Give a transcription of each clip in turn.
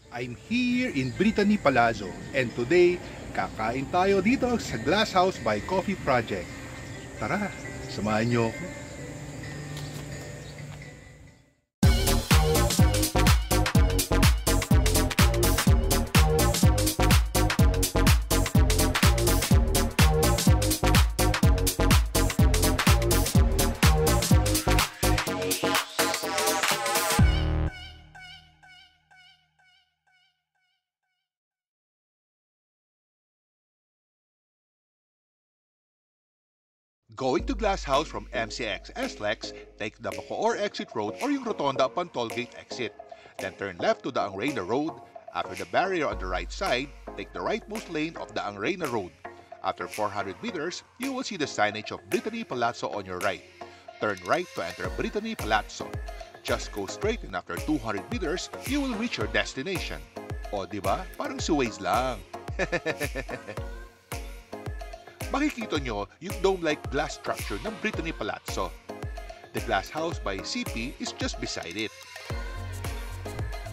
I'm here in Brittany Palazzo and today, kakain tayo dito sa Glass House by Coffee Project. Tara, samahan niyo ako. Going to Glass House from MCX SLEX, take the Bacoor exit road or yung Rotonda upon Tollgate exit. Then turn left to the Angrena Road. After the barrier on the right side, take the rightmost lane of the Angrena Road. After 400 meters, you will see the signage of Brittany Palazzo on your right. Turn right to enter Brittany Palazzo. Just go straight and after 200 meters, you will reach your destination. O diba? Parang suways lang. Makikita nyo yung dome-like glass structure ng Brittany Palazzo. The Glass House by CP is just beside it.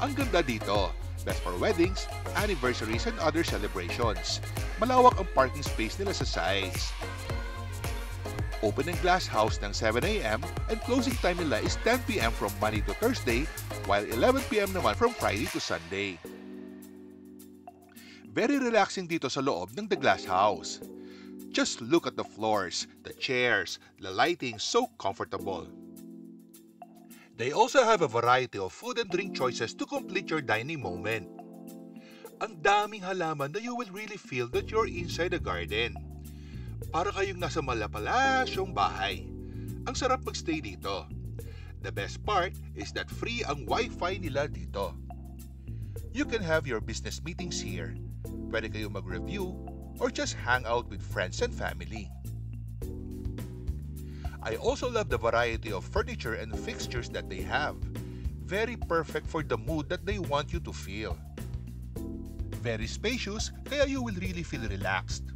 Ang ganda dito, best for weddings, anniversaries, and other celebrations. Malawak ang parking space nila sa sides. Open ang Glass House ng 7 a.m. and closing time nila is 10 p.m. from Monday to Thursday, while 11 p.m. naman from Friday to Sunday. Very relaxing dito sa loob ng The Glass House. Just look at the floors, the chairs, the lighting, so comfortable. They also have a variety of food and drink choices to complete your dining moment. Ang daming halaman na you will really feel that you're inside a garden. Para kayong nasa malapalasyong bahay. Ang sarap magstay dito. The best part is that free ang Wi-Fi nila dito. You can have your business meetings here. Pwede kayong mag-review or just hang out with friends and family. I also love the variety of furniture and fixtures that they have. Very perfect for the mood that they want you to feel. Very spacious, kaya you will really feel relaxed.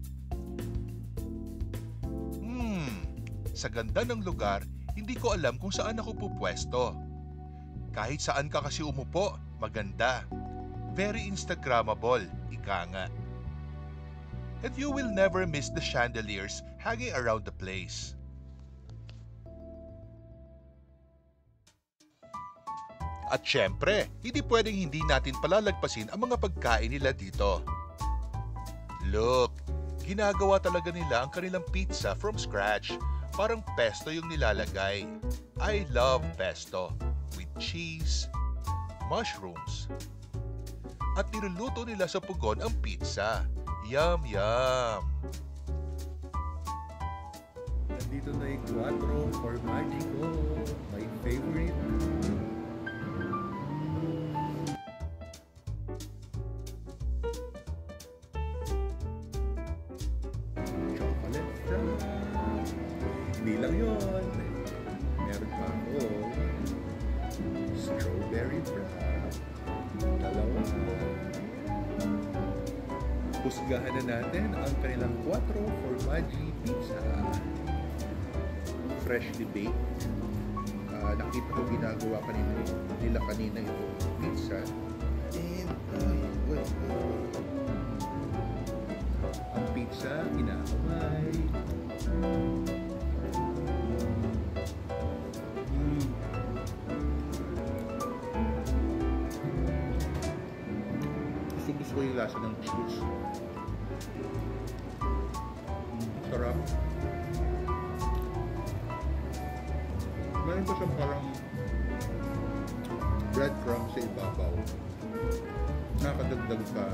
Sa ganda ng lugar, hindi ko alam kung saan ako pupwesto. Kahit saan ka kasi umupo, maganda. Very Instagrammable, ika nga. And you will never miss the chandeliers hanging around the place. At syempre, hindi pwedeng hindi natin palalagpasin ang mga pagkain nila dito. Look, ginagawa talaga nila ang kanilang pizza from scratch. Parang pesto yung nilalagay. I love pesto with cheese, mushrooms. At niluluto nila sa pugon ang pizza. Yum, yum! Nandito na yung Quattro Formaggi ko, my favorite. Chocolate fries. Hindi lang yun. Meron pa ako strawberry fries. Dalawa. Husgahan na natin ang kanilang Quattro Formaggi Pizza. Freshly baked. Nakita ko ginagawa nila kanina ito pizza. And ang pizza, inakamay. Gusto ko yung lasa ng cheese. Sarap. Meron pa siyang parang breadcrumbs sa ibabaw. Nakakadagdag pa.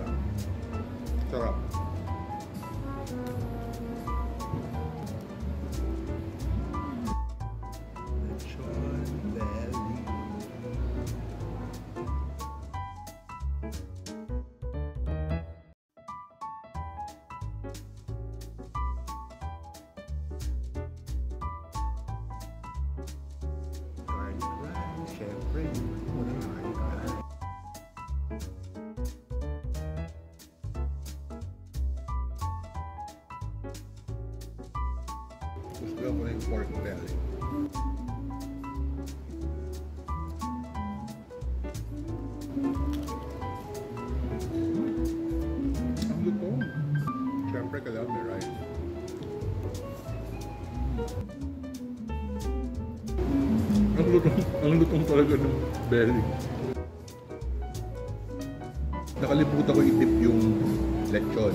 Sarap. Lechon belly. Siyempre, muna yung harikan. Gusto ko na yung pork belly. kailangan may rice. Ang lutong talaga ng belly. Nakalimutan ko i-dip yung lechon.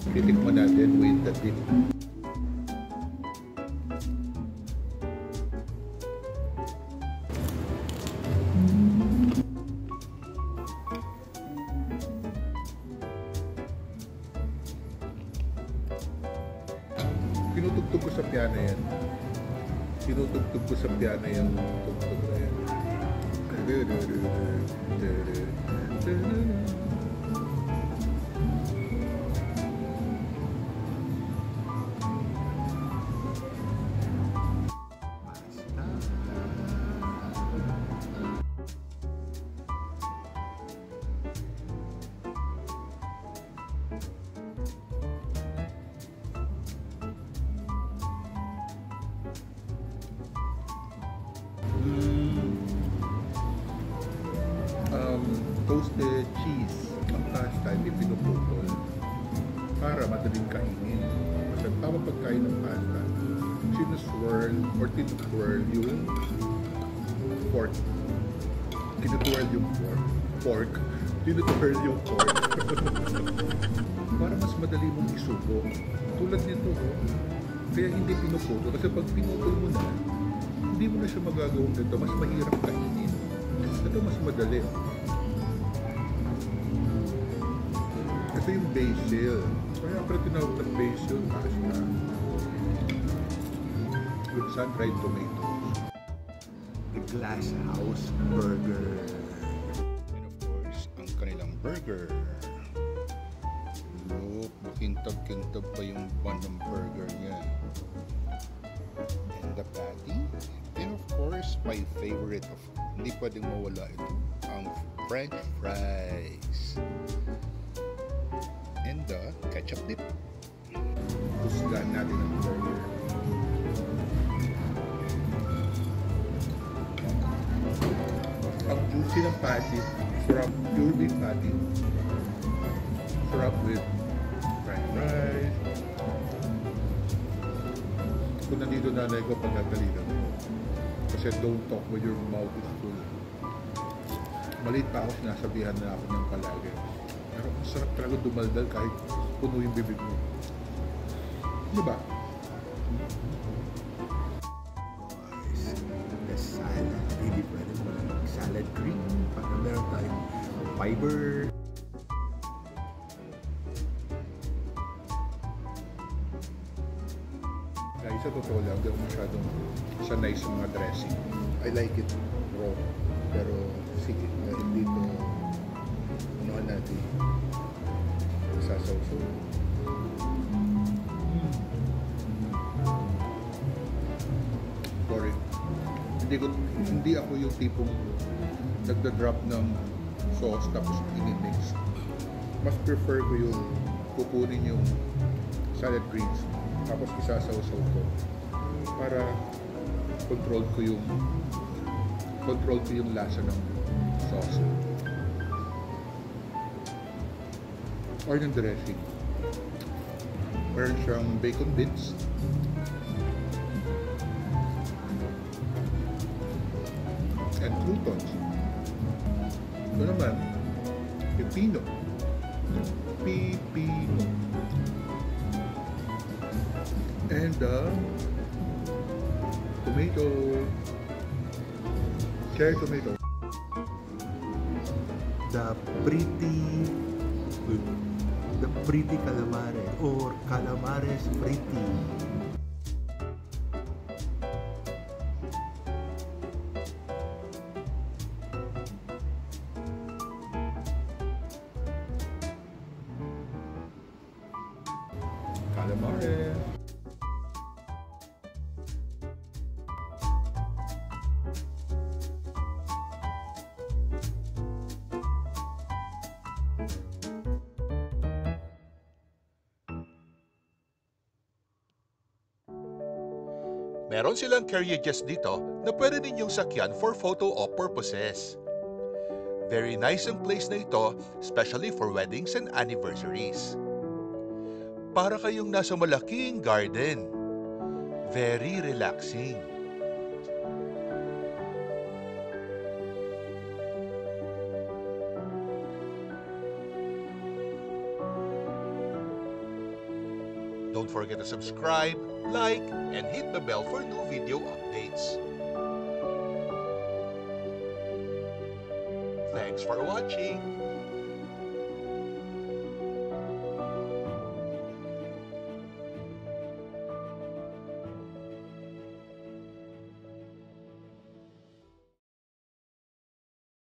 Titikman natin with the dip. Tinutugtog ko sa piano yan. Tinutugtog ko sa piano yung tugtog na yan. Toasted cheese. Ang pasta, hindi pinuputol para madaling kainin. Kasi ang tawag pagkain ng pasta, sinuswirl or tinutwirl yung pork. Tinutwirl yung pork. Tinutwirl yung pork. Para mas madali mong isubo. Tulad nito, kaya hindi pinuputol. Kasi pag pinutol mo na, hindi mo na siya magagawang ganito. Mas mahirap kainin. Ito mas madali. Ito yung basil. Kaya pala tinawag ng basil pasta. With sun-dried tomatoes. The Glass House Burger. And of course, ang kanilang burger. Look, makintab-kintab pa yung bun ng burger niya. And the patty. And of course, my favorite of hindi pwedeng mawala ito, ang French fries. And the ketchup dip. Husgahan natin ang burger. Ang juicy ng patty, sarap, pure beef patty. Sarap with fried rice. Kung nandito nanay ko, pagkakalinan ko. Kasi don't talk when your mouth is full. Maliit pa ako, sinasabihan na ako ng palagi. Pero ang sarap talaga dumaldal kahit puno yung bibig mo. Diba? Guys, the salad. Hindi pwede mo lang salad green para meron tayong fiber. Guys, sa totoo lang, hindi ako masyadong sanay sa mga dressing. I like it raw. Pero sige, hindi ito unahan natin sasawsaw. Sorry. Hindi ako yung tipong nagda-drop ng sauce tapos inimix. Mas prefer ko yung kukunin yung salad greens tapos isasawsaw ko para control ko yung lasa ng sauce or ng dressing. Meron siyang bacon bits, and croutons. Ito naman, pipino. And tomato, cherry tomato. The pretty calamares or calamares pretty. Calamares. Meron silang carriages dito na pwede ninyong sakyan for photo op purposes. Very nice ang place na ito, especially for weddings and anniversaries. Para kayong nasa malaking garden. Very relaxing. Don't forget to subscribe, like, and hit the bell for new video updates. Thanks for watching!